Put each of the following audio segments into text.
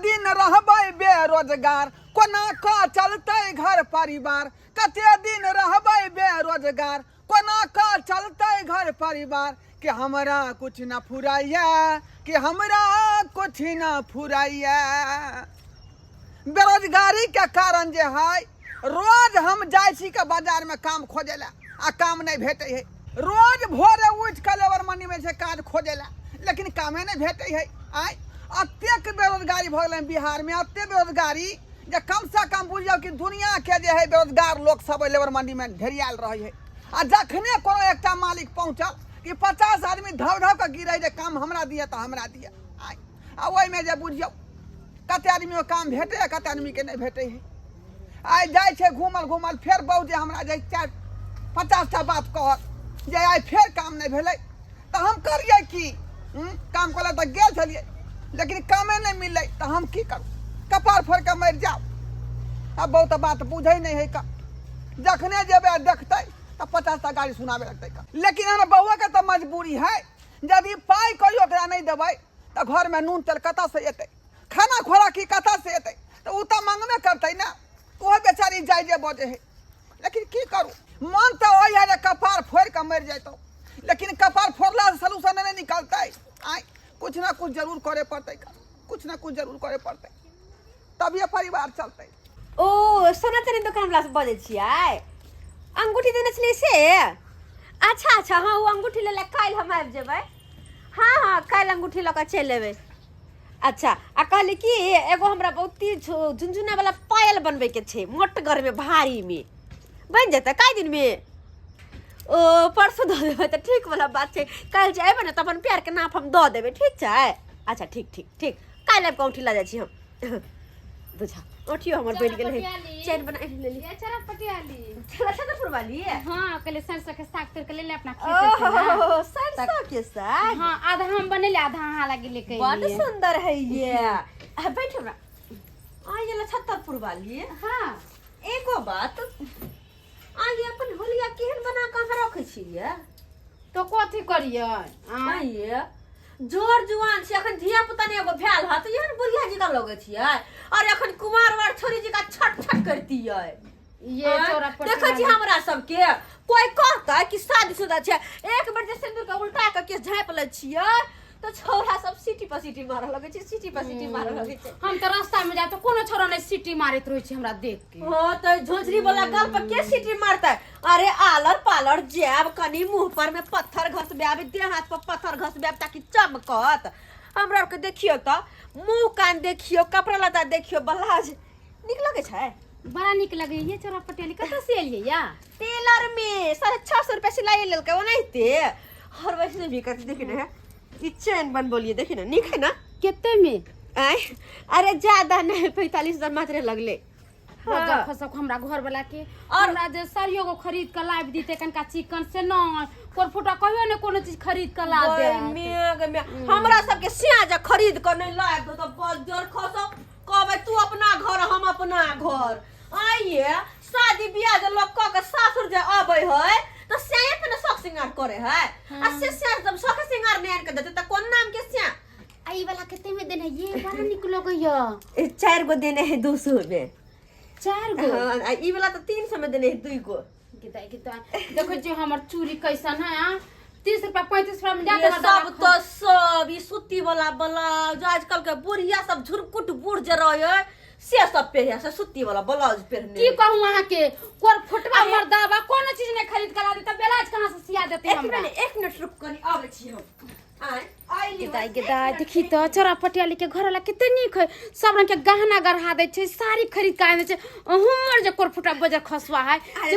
दिन रहबै बेरोजगार, कोना का चलतै घर परिवार। कते दिन रहबै बेरोजगार, कोना का चलतै घर परिवार। कि हमरा कुछ न फुराइया, कि हमरा कुछ न फुराइया। बेरोजगारी के कारण जे है रोज हम जाइ छी के बाजार में काम खोजे ला आ काम नहीं भेटे है। रोज भोरे उठ के लेबर मंडी में से काज खोजे ला लेकिन कामे नहीं भेटे है। आय अतेक बेरोजगारी भ गेलै बिहार में, अते बेरोजगारी जे कम से कम बुझियो कि दुनिया के जे है बेरोजगार लोग सब लेबर मंडी में ढेरियाल रहे है। आ जखने कोनो एकटा मालिक पहुंचल कि 50 आदमी धव धव के गिरे जे काम हमरा दिए तो हमरा दिए। आय आ ओहि में जे बुझियो कते आदमी को काम भेटे है, कते आदमी के नहीं भेटे है। आय जाय छे घूमल घूमल फिर बहु जे हमरा जे 50 टा बात कहत जे आय फिर काम नहीं भेले तो हम करिए की। काम करे तो गेल छलिए लेकिन कामे नहीं मिले तो हम की करूँ, कपार फोड़ के मर जाओ। अब बहुत बात बुझे नहीं है का, जखने जेबे देखते तो 50 टा गाड़ी सुनावे लगते का। लेकिन हमरा बउआ के तो मजबूरी है, यदि पाई कोई ओकरा नहीं देबै तो घर में नून तेल कता से एतै, खाना खोराकी कता से एतै, तो उ तो मांगबे करतै ना। वो बेचारी जाय जे बजे है लेकिन की करूँ, मन तो वही है कपार फोड़ के मर जातो लेकिन कपार फोड़ला से सलूशन नहीं निकलते। आय कुछ ना कुछ जरूर करे पड़ते, कुछ ना कुछ जरूर करे पड़ते तब ये परिवार चलते। ओ सोना चांदी दुकान वाला से बजे छियै, अंगूठी देने छलियै से? अच्छा अच्छा, हाँ वो अंगूठी ले काल्हि हम आबि जेबै। हाँ हाँ काल्हि अंगूठी लऽ कऽ चलि एबै। अच्छा आ कहली कि एगो हमरा बहुते झुनझुना वाला पायल बनबै के छै, मोटगर में भारी में बन जेतै कई दिन में? ओ परसों दऽ देबै तऽ ठीक वाला बात छै। काल्हि जे एबै ने तऽ अपन प्यार के नाप हम दऽ देबै, ठीक छै? अच्छा ठीक ठीक ठीक, काल्हि आबि कऽ औँठी लऽ जाइ छी हम। बुझा औँठियो हमर बनि गेल है, चैन बना लेली। ये चरपटियाली चला छतरपुर वाली है। हाँ कल सरसों के साग तोड़ के ले ले अपना खेत से ना। ओह सरसों के साग। हाँ आधा हम बनेले आधा हाँ लगे लेके बड़ सुंदर है ये। बैठ हमरा आ ये छतरपुर वाली है। हाँ एगो बात आ ये अपन होलिया केहन बना कहाँ रखे छियै? तो कथी करिए आ ये जोर जुआन छै, अखन धिया पुता ने एगो भेल ह त एहन बुढ़िया जी का लगे छियै और अखन कुमार वार छोरी जी का छट छट करती है। ये चरपटिया देखै छी हमरा सबके कोई कहता कि शादीशुदा छै, एक बेर जे सिंदूर के उल्टा के केस झाँप ले छियै तो छोरा सब सीटी पर सीटी मारऽ लगे छै, सीटी पर सीटी मारऽ लगे छै। हम तो रास्ता में जाए तो कोनो छोरा नहीं सीटी मारत रहे छै हमरा देख के। हो तो झोझरी वाला गाल पर के सीटी मारता है? अरे आलर पालर जैब कनी मुंह पर में पत्थर घसबे, देह हाथ पर पत्थर घसबे ताकि चमकत। हमरा के देखियो तो मुंह कान देखियो, कपड़ा लत्ता देखियो, ब्लाउज निक लगे छै, बड़ा निक लगे। ये चरपटियाली कतऽ से एलियै या? टेलर में 650 रुपया सिलाई लेलकै ओनाहिते। और वैसे भी करके देखी ना ई चैन बन बोलिए, देखी ना निक है ना? केते में? आय अरे ज्यादा नहीं 45,000 मात्र लगले। हाँ। फसक हमरा घर वाला के और हमरा जे सरियो को खरीद के लाइव दीते कनका चिकन से न कोरफुटा कहियो ने कोनो चीज खरीद के ला दे। हमरा सब के सियाजा खरीद के नहीं लाइव दो तो बस जोर खसो कहबे तू अपना घर हम अपना घर। आइए शादी बियाह जे लोग क के सासुर जे आबै है तो स्याह पे न शौक सिंगार करे है। आ से स्याह जब शौक सिंगार नहीं के देते त कोन नाम के स्याह? आई वाला केते में देना ये बड़ा निक लगे या। 4 गो देने है 200 में। 4 गो? हां ई वाला तो 300 में देने है 2 गो। किता देखो जो हमर चूड़ी कैसन है 30 रुपया 35 रुपया में जाते सब तो सब ई सूती वाला ब्लाउज आजकल के बुढ़िया सब झुरकुट बूढ़ जे रहे से सब पहने से सूती वाला ब्लाउज पहने। की कहूं वहां के कोर फुटवा मर्दावा कोनो चीज ने खरीद के ला दी त ब्लाउज कहां से सिया देते हमरा? एक मिनट रुक कनी आबै छी हम। आइली किता देखी तो चरपटियाली के घर वाला कितने निक है, सब रंग के गहना गढ़ा दे छै, साड़ी खरीद के आने छै। हमर जे कोर फुटवा बजार खसवा है जे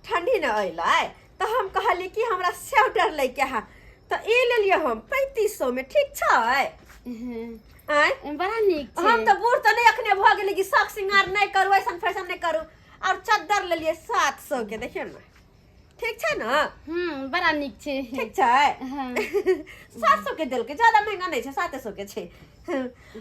ठंडी न आइला तो हम कहली कि हमरा स्वेटर लेके हा तो ए ले लियो हम 3500 में, ठीक छै? आय बड़ा निक छै। हम तो बूढ़ तो नहीं अखने भ गेली कि शौक सिंगार नहीं करू, ऐसन फैशन नहीं करू और चादर ले लिए 700 के, देखियो ना ठीक छै ना? बड़ा निक छै। ठीक छै? हां 700 के दिल के ज्यादा महंगा नहीं छै, 700 के छै।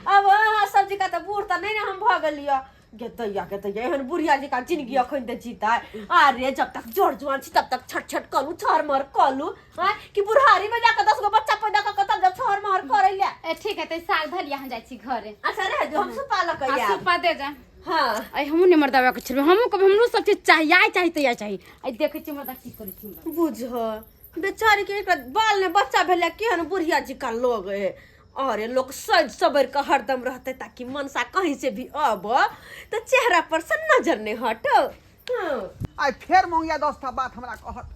अब सब्जी का तो बूढ़ तो नहीं ना हम भ गेलियो गे दैया एहन बुढ़िया जी का जिंदगी अखन दे जीता अरे जब तक जोड़ जुआन छी तब तक छट कलू छर मर कलू हां कि बुढ़ारी में जाके 10 गो बच्चा पैदा क तब जब छर मर करे ले ठीक है तो साग धलिया हम जाई छी घरे। अच्छा रे जो हम सुपा ल कहिया सुपा दे जा। हां आई हमहु ने मर्दावा के छिड़बे हमहु कभी हमरो सब चीज चाहिए तो या चाहिए आई देखे छी मर्दा की करे छी बुझ बेचारी के एक बाल ने बच्चा भेले केहन बुढ़िया जी का लोग है अरे लोग सज सबर का हरदम रहते ताकि मनसा कहीं से भी अब तो चेहरा पर से नजर नहीं हट। आई फेर मंगिया 10 था बात हमरा कहत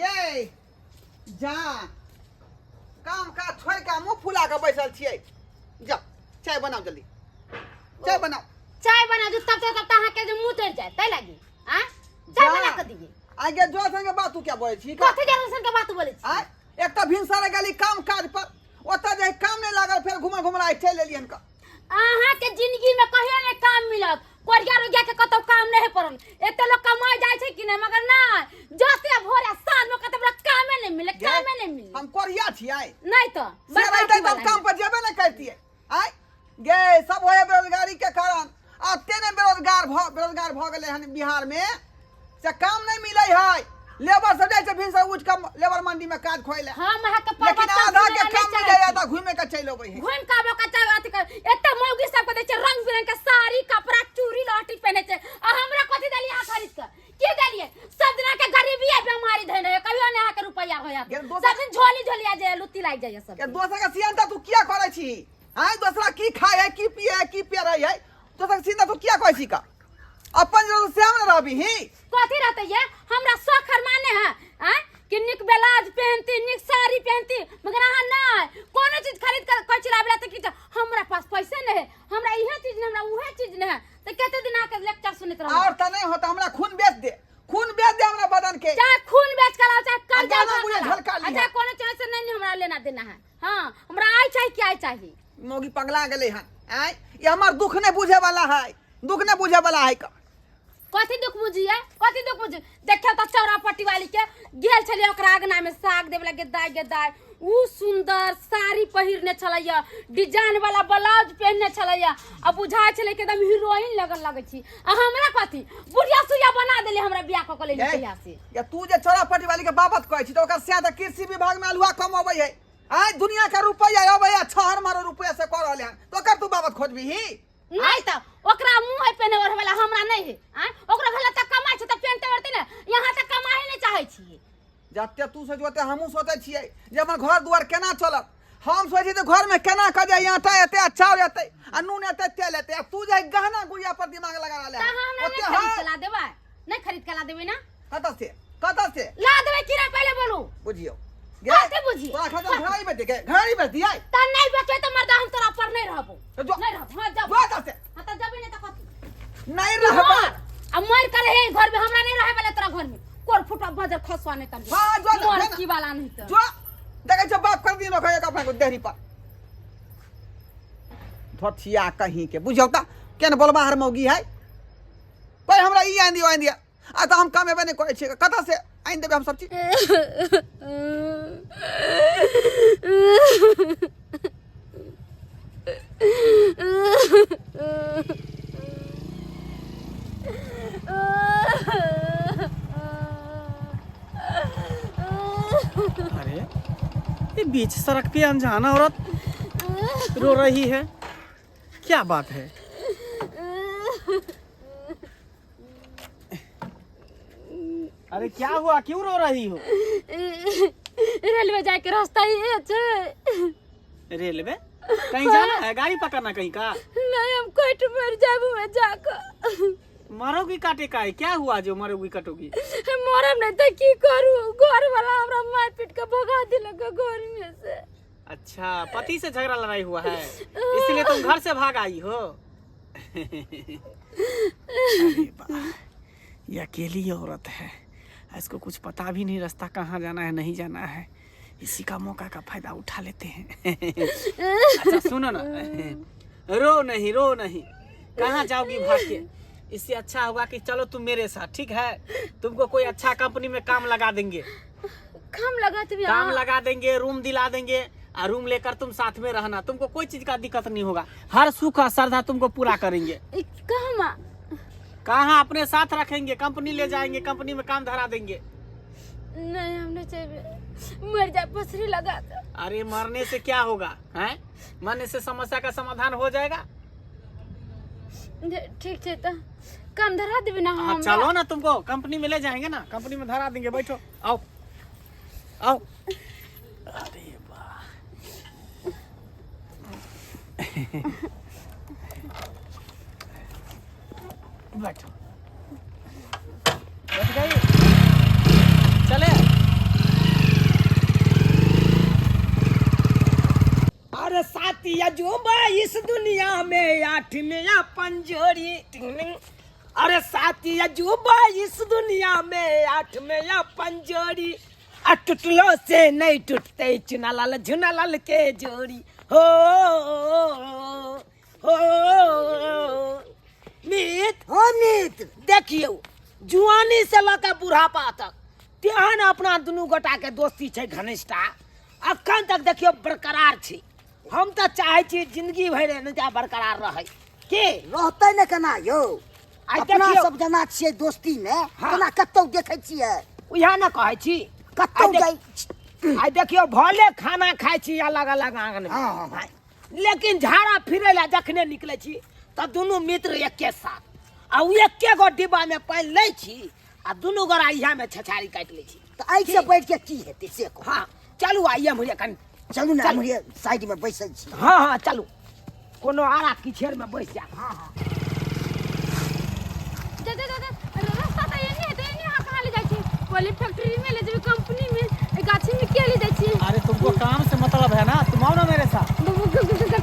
ये जा काम का छोड़ के मुंह फुला के बैठल छियै जा चाय बनाओ जल्दी चाय बनाओ जो तब तहां के जो मुंह तर जाए तै लागी हां चाय बना के दिए आगे जो संगे बात तू क्या बोले छी कथि जनसन के बात बोले छी आ एक तो भिनसर गली काम काज पर ओता जे काम नहीं लागल फिर घुमा चल लेलियन का अहाँ के जिंदगी में कहियो ने काम मिलत कोरिया रोगिया के कतो काम नहीं परल एते लोग कमाई जाय छै कि नहीं मगर ना जते भोरे साल में कते बड़ा कामे नहीं मिले हम कोरिया छियै नहीं तो से रहते तो काम पर जेबे नहीं करतिए आय गे सब होए बेरोजगारी के कारण आते ने बेरोजगार भ गेले हन बिहार में से काम नहीं मिले है लेबर सब जाय छै भिनसर उठ के लेबर मंडी में काज खोइले हम अहाँ के लेकिन आधा के काम मिले या त घूमे के चल अबै है घूम का बका चाय अथि कर एते मौगी सब के दे छै रंग बिरंग के साड़ी कपड़ा चूड़ी लहठी पहने छै आ हमरा कथि देलिए आ खरीद के की देलिए सब दिन के गरीबी है बीमारी धैन है कहियो ने अहाँ के रुपया होया सब दिन झोली जे लुत्ती लाग जाय सब के दोसर के सियान तू किया करे छी आय दूसरा की खाए है की पिए है की पिए रही है दोसर के सियान तू किया कहै छी का अपन जो श्याम न रहबी ही कथि रहते ये हमरा सखर माने है हैं कि निक ब्लाउज पहनती निक साड़ी पहनती मगर अहाँ ना कोनो चीज खरीद कर कोई चिलाबला त कि हमरा पास पैसे नहीं है हमरा इहे चीज नहीं हमरा उहे चीज नहीं है त केते दिन आके लेक्चर सुनत रह और त नहीं होता हमरा खून बेच दे हमरा बदन के चाहे खून बेच कर लाओ चाहे कर्जा झलका लिया अच्छा कोनो चीज से नहीं हमरा लेना देना है हां हमरा आई चाहिए क्या चाहिए मोगी पगला गेले हन आय ये हमर दुख नहीं बुझे वाला है का कथि दुख बुझिए देखियो त चौरापट्टी वाली के गेल छलिए ओकरा आगना में साग देबला गेदाय उ सुंदर साड़ी पहिरने छलैया डिजाइन वाला ब्लाउज पहनने छलैया अब बुझाय छले के एकदम हीरोइन लगै छी आ हमरा कथि बुढ़िया सुइया बना देले हमरा बियाह क ले लिया से या तू जे चौरापट्टी वाली के बाबत कहै छी त ओकर से त कृषि विभाग में अलुआ कमाबै है आय दुनिया का रुपया अबै है 6 मारो रुपया से कर रहले हन तो ओकर तू बाबत खोजबी ही नहीं तो ओकरा मुंह है पहने वाला हमरा नहीं है हैं ओकरा भला त कमाई छ त पेनते वरते ने यहां त कमाई नहीं चाहै छी जते तू सोचते हमहू सोचै छियै जे हमर घर दुआर केना चलत हम सोचै त घर में केना क जाय आटा एते चाउर एते आ नून एते तेल एते तू जे गहना गुड़िया पर दिमाग लगा ले ओते खरीद के ला देबै नहीं खरीद के ला देबै ना कत से ला देबै कि रे पहले बोलू बुझियो कते बुझिए तोरा खाता घड़ी में देखे घड़ी में दियै त नहीं बचे त मर्दा हम तोरा पर नहीं रहबो नहीं रहब हां जब बात से हां त जब नहीं त कथि नहीं रहबा अब मर कर है घर में हमरा नहीं रहे वाला तोरा घर में कोर फुटा बजर खसवा नहीं कर हां जो मोर की वाला नहीं तो जो देखे छ बाप कर दिनो खय अपना को देहरी पर धोथिया कहीं के बुझौ त केन बोलबा हर मौगी है कोई हमरा ई आंदी आ त हम कमेबे नहीं कहै छी कत से आइन देबे हम सब चीज अरे ये बीच सड़क पे अनजाना औरत रो रही है, क्या बात है? अरे क्या हुआ, क्यों रो रही हो? रेलवे जाए के रास्ता ही है। रेलवे कहीं जाना है? गाड़ी पकड़ना कहीं का? नहीं, हम कोई मर जाबू में जाकर। मरोगी काटे का है? क्या हुआ जो मरोगी कटोगी? मरम नहीं तो की करूं, घर वाला हमरा मार पीट के भगा दिलक घर में से। अच्छा, पति से झगड़ा लड़ाई हुआ है, इसलिए तुम घर से भाग आई हो। अरे वाह, ये अकेली औरत है, इसको कुछ पता भी नहीं रास्ता कहाँ जाना है नहीं जाना है, इसी का मौका का फायदा उठा लेते हैं। अच्छा सुनो ना, रो नहीं, कहाँ जाओगी भाग के? इससे अच्छा होगा कि चलो तुम मेरे साथ, ठीक है? तुमको कोई अच्छा कंपनी में काम लगा देंगे, काम लगा काम लगा देंगे, रूम दिला देंगे, और रूम लेकर तुम साथ में रहना, तुमको कोई चीज का दिक्कत नहीं होगा, हर सुख और श्रद्धा तुमको पूरा करेंगे। कहाँ कहाँ अपने साथ रखेंगे, कंपनी ले जाएंगे, कंपनी में काम धरा देंगे। नहीं हमने चाहिए मर जाए पसरी लगा था। अरे मरने से क्या होगा हैं? मरने से समस्या का समाधान हो जाएगा। ठीक है तो काम धरा देवे ना हम। चलो ना, तुमको कंपनी में ले जाएंगे ना, कंपनी में धरा देंगे। बैठो, आओ आओ। अरे वाह बैठो, बैठ गए, चले। अरे साथी अजूबा इस दुनिया में 8 नया पंजोरी। अरे साथी अजूबा इस दुनिया में 8 नया पंजोरी। टूटलो से नहीं टूटते चुनालाल झुनालाल के जोड़ी। हो मीत हो मीत, देखियो जुआनी से लगा बुढ़ापा तक तेहन अपना दुनू गोटा के दोस्ती छै घनिष्ठा, अखन तक देखियो बरकरार छै। हम तो चाहे छी जिंदगी भर एना बरकरार रहे के रहते ने केना यौ, आइ अपना देखियो सब जना छियै दोस्ती में, हाँ। केना कतौ देखै छियै, उहे न कहै छी। कतौ जाइ आइ देखियो भले खाना खाइ छी अलग अलग आंगन में, हाँ, हाँ। लेकिन झाड़ा फिरे ला जखने निकले छी त दुनू मित्र एके साथ आ उ एके गो डिब्बा में पानि लै छी आ दुनू गोरा इहा में छछारी काटि लै छी। त ऐ से बैठ के की हेतै से कहू। हाँ चलू आइए मुझे कन। चलू ना, चलू। हमरे साइड में बैसल छी। हाँ हाँ चलू, कोनो आरा किछेर में बैस जा। हाँ हाँ रास्ता तो ये नहीं है, तो ये यहाँ कहाँ ले जाए छी? पहले फैक्ट्री में ले जाए, कंपनी में, गाछी में क्या ले जाए छी? अरे तुमको काम से मतलब है ना, तुम आओ ना मेरे साथ।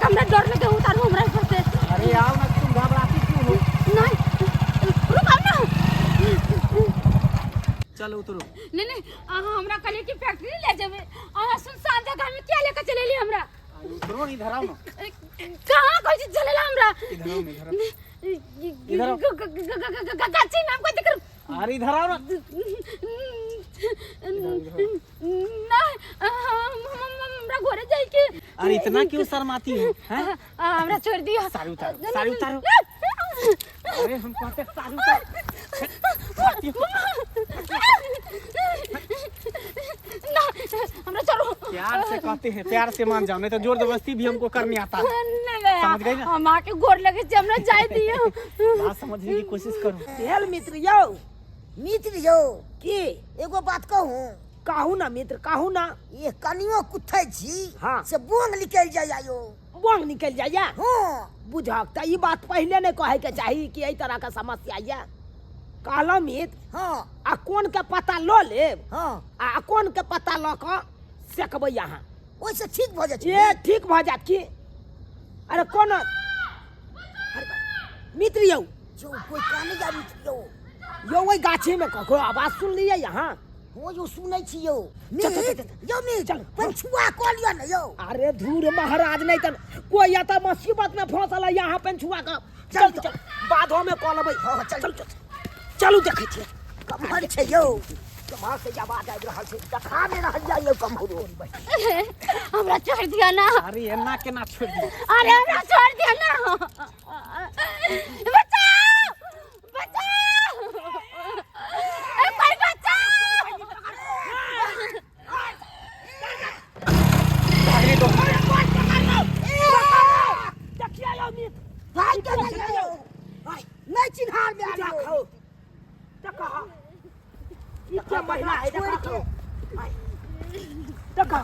हमरा डर लगे उतारू हमरा ऊपर से। अरे आओ ना, तुम घबराती क्यों हो? नहीं रुक आओ ना। चलो उतरो। नहीं हमरा कहले कि फैक्ट्री ले जाबे, अहाँ सुनसान जगह में क्या लेकर चलेली हमरा? अरे उतरो, इधर आओ ना। कहाँ कोई चीज चलेला हमरा? इधर आओ, इधर आओ। गाछी में हमको दिक्कत। अरे इधर आओ ना। नहीं हमरा घरे जाई के। अरे इतना क्यों शर्माती हो हैं? हमरा छोड़ दियो। साड़ी उतारो, साड़ी उतारो। अरे हम कहते साड़ी उतारो। हमरा छोड़ो। प्यार से कहते हैं, प्यार से मान जाओ, नहीं तो जोर जबरदस्ती भी हमको करनी आता है। समझ गई ना? हम आके गोर लगे से हमरा जाए दियो। बात समझने की कोशिश करो। तेल मित्र यौ, मित्र यौ, की एगो बात कहूँ, कहू ना मित्र, कहू ना। ये कनियो कुथै छी हाँ। से बोंग निकल जाइया यौ। बोंग निकल जाइया। हाँ बुझक त ई बात पहले नहीं कहे के चाही कि एहि तरह का समस्या ये। कहलो मित्र, हाँ आ कोन के पता लो लेब, हाँ, आ कोन के पता ल क सेकबै यहाँ, ओइसे ठीक भऽ जाइ छै। ये ठीक भऽ जात की। अरे कोन मित्र यौ, जो कोई काने जा मित्र यौ। यो वही गाछी में ककरो आवाज सुन लिया यहाँ। हो यो सुनै छी यौ। चल, चल, मित्र चल, यौ, मित्र चल। पंछुआ कऽ लिअ ने यौ। अरे धूर महाराज, नहीं तो कोई या तो मुसीबत में फंसल है यहाँ पेंछुआ का। चल चल, बाधो में कॉल अबै। हाँ, चल। चल चल, चलू देखै छियै। कमहर छै यौ। कमाल से आवाज आबि रहल छै, देखा नहीं रहल जा यौ कमहरो। हमरा छोड़ दिया ना। अरे एना केना छोड़ दी? अरे हमरा छोड़ दिया ना। बचाओ बचाओ, ए कोई बचाओ। अरे दो देखिए यौ मित्र, भाई के नहीं यौ। नहीं चिन्हार में जा आबो। खाओ। देखा ई के महिला है, छोड़ देखा के। देखा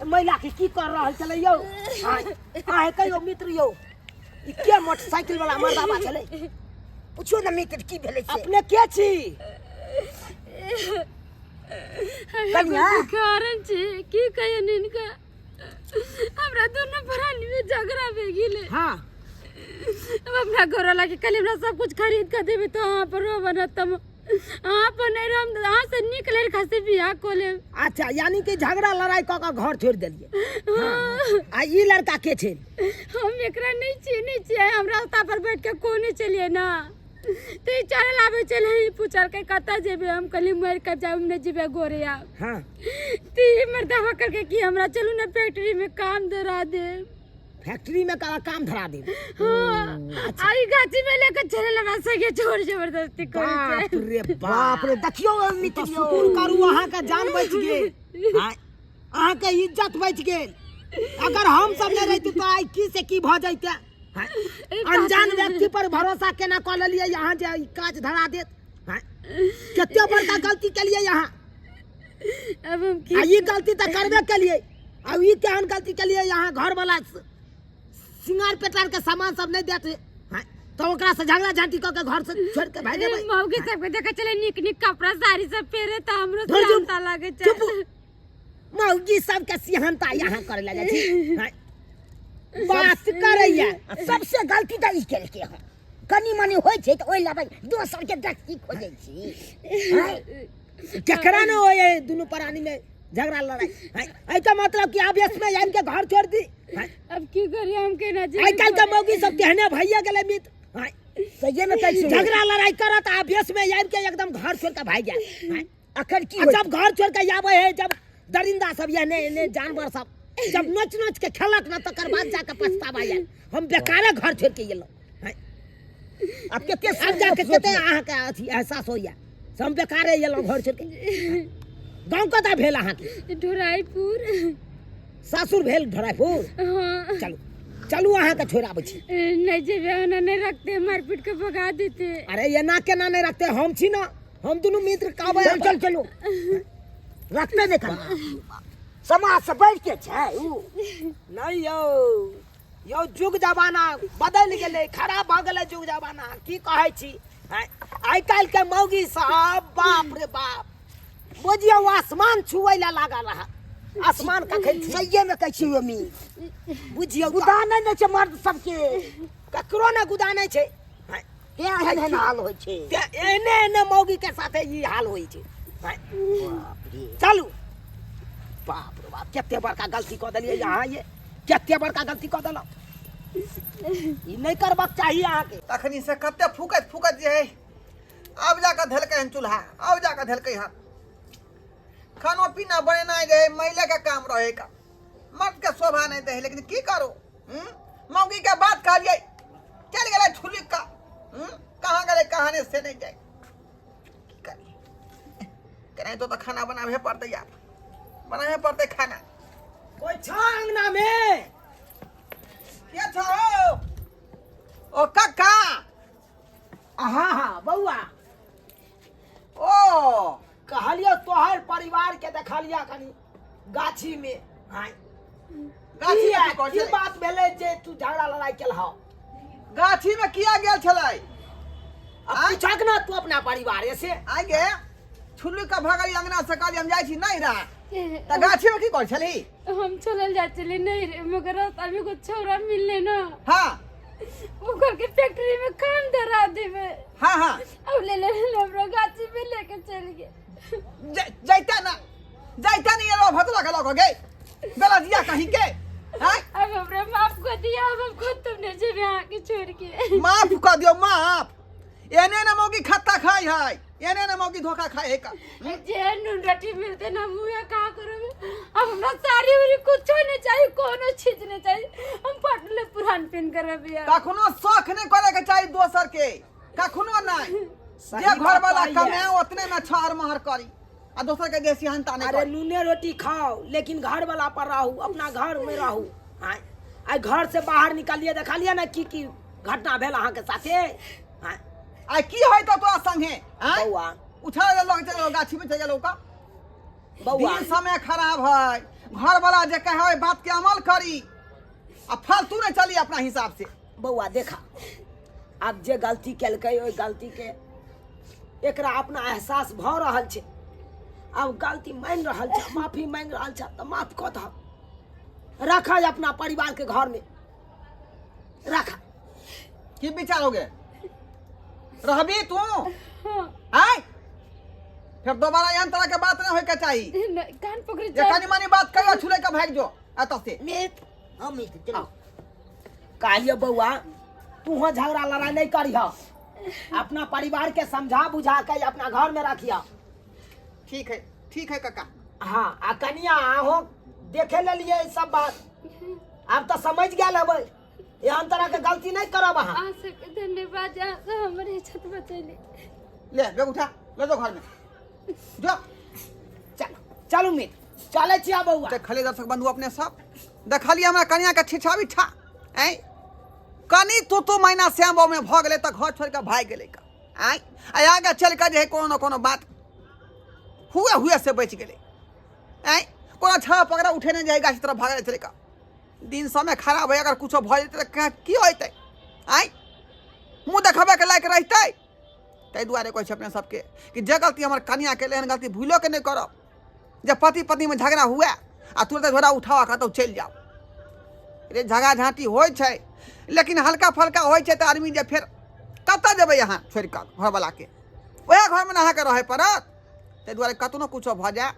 महिला के की कर रहल छलै यौ। आय कहियो मित्र यौ, ई के मोटरसाइकिल वाला मर्दावा छलै? पूछो ना मित्र की भेलै से। अपने के छी? कन्या कारण छे की कहिए इनका, हमरा दोनों प्राणी में झगड़ा भे गेले। हाँ अब अपना घर वाला के कल हमरा सब कुछ खरीद के देबे तो यहाँ पर रो बनतम, यहाँ पर नहीं रह, यहाँ से निकले खासे बियाह को ले। अच्छा, यानी कि झगड़ा लड़ाई क के घर छोड़ देलिए। आ ई लड़का के छे? हम एकरा नहीं चिन्हे छियै, हम रास्ता पर बैठ के कोने चलिए ना। तो ई चढ़ल आवे चले ही पूछल के कता जेबे हम कहली मर के जाऊ ने जेबे गोरे आ हाँ ती मर्दावा करके कि हमरा चलू ना फैक्ट्री में काम धरा दे फैक्ट्री में काम धरा दे। हां आई गाची में लेके चले लगा सके छोड़ जबरदस्ती बाप कर रे बाप रे देखियो मित्रियो करू अहाँ का जान बच गेल। हां अहाँ के इज्जत बच गेल। अगर हम सब नहीं रहती तो आई की से की भ जइते। हां अनजान व्यक्ति पर भरोसा केना क लेलिए यहाँ जे ई काज धरा देत। हां कते बड़का गलती के लिए यहाँ अब हम की ये गलती तो करबे के लिए। अब ये केहन गलती के लिए यहाँ घर वाला सिंगार पेटार के सामान सब नहीं देते। हां तो ओकरा से झगड़ा झांटी क के घर से छोड़ के भाग जेबै। मौगी सब के देखे चले निक निक कपड़ा साड़ी सब पहरे त हमरो धुर चुप, शांता लागे चुप। छ मौगी सब के सिहनता यहाँ करे लगे छी। हां बात करैया सबसे गलती तो ई केल के है। कनी मनी होय छै त ओइ लबै दोसर के डस्ती खोजै छी। हां केकरा न होय दुनु प्राणी में झगड़ा लड़ाई। हां ऐ का मतलब कि आवेश में यान के घर छोड़ दी। हां अब की करिए हम के ना आई काल के मौगी सब कहने भैया गेले मित। हां तो ये में कैसे झगड़ा लड़ाई करत आवेश में यान के एकदम घर छोड़ के भाग गया। हां अखर की जब घर छोड़ के आवे है जब दरिंदा सब या ने जानवर सब जब नच नच के खेलत ना तकर बाद जाके पछतावा यार हम बेकारे घर छोड़ के गेलो। अब केते सब जाके केते अहाँ के अथी एहसास होइया हम बेकारे गेलो घर छोड़ के। गांव कता भेल अहाँ के ढोराईपुर सासुर भेल ढोराईपुर। हां चलू चलू अहाँ के छोड़ाबै छी। नहीं जेबे ओना नहीं रखते मारपीट के भगा देते। अरे ये ना केना नहीं रखते हम छी ना हम दोनों मित्र कहबै चल चलो रखते देखा समाज से बैठ के छै उ नहीं यो जुग जमाना बदल गेले खराब भ गेले जुग जमाना की कहै छी। आइ काल के मौगी सब बाप रे बाप बुझियो आसमान छुए ला लागा रहा। आसमान कखन सहिए में कहै छी मी बुझियो गुदानै नै छै मर्द सबके ककरो न गुदानै छै। एहन हाल होइ छै एने एने मौगी के साथे ई हाल होइ छै। चलू बाप रे बाप केते बड़का गलती क देलिए यहाँ ये केते बड़का गलती क देलो ई नहीं करबाक चाहिए अहाँ के। तखनी से कते फूकत फूकत जे है अब जाकर धलकै हन चूल्हा अब जाकर धलकै हन खानो पीना बनेना रहे महिला का काम रहे का मर्द के शोभा नहीं दे लेकिन की करो। मौगी के बात कहलिए चल गए छुली का कहाँ गए कहानी से नहीं जाए की करिए नहीं तो खाना बनावे पड़ते यार बनावे पड़ते खाना। कोई छ अंगना में क्या छो ओ काका हाँ हाँ बउआ ओ कहलियो तोहर परिवार के देखलिया कनी गाछी में। हां गाछी में कौन की छलै? बात भेले जे तू झगड़ा लड़ाई केलह गाछी में किया गेल छलै अब पूछक ना तू अपना परिवार से आइ गे छुल्लू का भगली अंगना से कहली हम जाइ छी नहीं रहा त गाछी में की कर छली। हम चलल जा चले नहीं रे मगर अभी को छोरा मिलले ना हाँ वो घर के फैक्ट्री में काम धरा देवे। हाँ हाँ अब ले हमरा गाची में लेके चल गए। जाइता नहीं ये भतला के लोग गए बेला दिया कहीं के। हाँ अब हमरा माफ कर दिया अब खुद तुमने जब यहाँ के छोड़ के माफ कर दियो माफ एने न मौगी खत्ता खाई है एने न मौगी धोखा खाए है का जे नून रोटी मिलते ना मुँह का करोगे। अब हमरा साड़ी उड़ी कुछ नहीं चाहिए कोनो चीज नहीं चाहिए हम पटले पुरान पेन करबे यार। कखनो शौक नहीं करे के चाहिए दोसर के कखनो नहीं जे घर वाला कमाए उतने में छार महर करी आ दोसर के देसी हंता नहीं अरे करी। नूने रोटी खाओ लेकिन घर वाला पर रहू अपना घर में रहू। हां आई घर से बाहर निकलिए देखलिए ना की घटना भेल अहाँ के साथे। हां आ की होय तो तोरा संगे बउआ उठा ले लोग चलो गाछी में चलो का बउआ दिन समय खराब है घर वाला जे कहे बात के अमल करी आ फालतू नहीं चली अपना हिसाब से। बउआ देखा अब जे गलती केलकै ओइ गलती के एकरा अपना एहसास भ रहल छै अब गलती मान रहल छै माफी मांग रहल छै त माफ क दह रखा अपना परिवार के घर में रखा। की विचारोगे रहबी तू हाँ आय फिर दोबारा यहाँ तरह के बात नहीं होय के चाहिए। नहीं, कान पकड़ी जे कनी मनी बात करियो छुले के भाग जो एत से मित हम मित चलो कालियो बउआ तू हो झगड़ा लड़ाई नहीं करिह। अपना परिवार के समझा बुझा के अपना घर में रखिया। ठीक है काका। हाँ आ कनिया हो देखे ले लिए सब बात, आप तो समझ गया लेबै, यहाँ तरह के गलती नहीं करब अहाँ। आ सबके धन्यवाद जहाँ से हमारे इज्जत बचैली। ले बैग उठा, ले जाओ घर में जो। चलू मित्र चले छिया बउआ। देखलिए दर्शक बंधु अपने सब, देखलिए हमरा कनिया के छिछा बिछा ऐ कनी तो महीना श्याम बाबू में भ गेले त घर छोड़ के भाग गेले का आई आगे चल के जे कोनो कोनो बात हुए से बच गेले ऐ कोनो छा पकड़ा उठे नहीं जाएगा इस तरह भागे चले का। दिन समय खराब है, अगर कुछ भ जेते त की होते आई मुंह देखबे के लायक रहते। तै दुआरे कहै छै अपने सबके कि जे गलती हमर कनिया के लेहन गलती भूलो के नहीं करब। जब पति पत्नी में झगड़ा हुआ आ तुरंत झोरा उठावा कतौ चल जाओ, रे झगड़ा झाँटी होइ छै लेकिन हल्का फल्का होइ छै त आदमी जे फिर कतऽ जेबै यहाँ छोड़ि कऽ घरवला के, ओहे घर में नहा के रहे पड़त। ताहि दुआरे कतनो कुछो भऽ जाए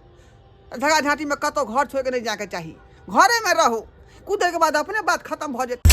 झगड़ा झाँटी में कतौ घर छोड़ के नहीं जाके चाही, घरे में रहू, कुछ देर के बाद अपने बात खत्म भऽ जेतै।